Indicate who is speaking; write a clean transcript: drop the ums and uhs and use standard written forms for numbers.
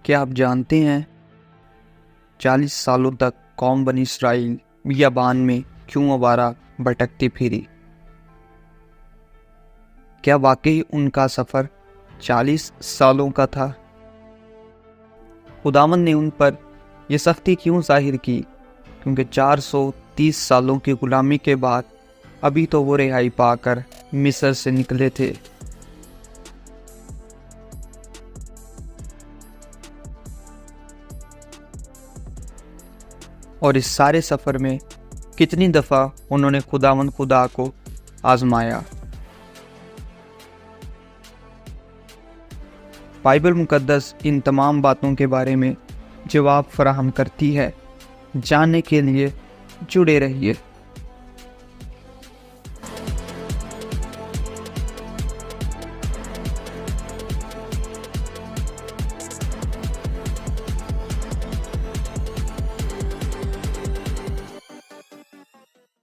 Speaker 1: क्या आप जानते हैं 40 सालों तक कौम बनी इसराइल बियाबान में क्यों आवारा भटकती फिरी? क्या वाकई उनका सफ़र 40 सालों का था? खुदावंद ने उन पर यह सख्ती क्यों जाहिर की? क्योंकि 430 सालों की गुलामी के बाद अभी तो वो रिहाई पाकर मिस्र से निकले थे। और इस सारे सफ़र में कितनी दफ़ा उन्होंने खुदावंद खुदा को आजमाया। बाइबल मुकद्दस इन तमाम बातों के बारे में जवाब फराहम करती है। जानने के लिए जुड़े रहिए।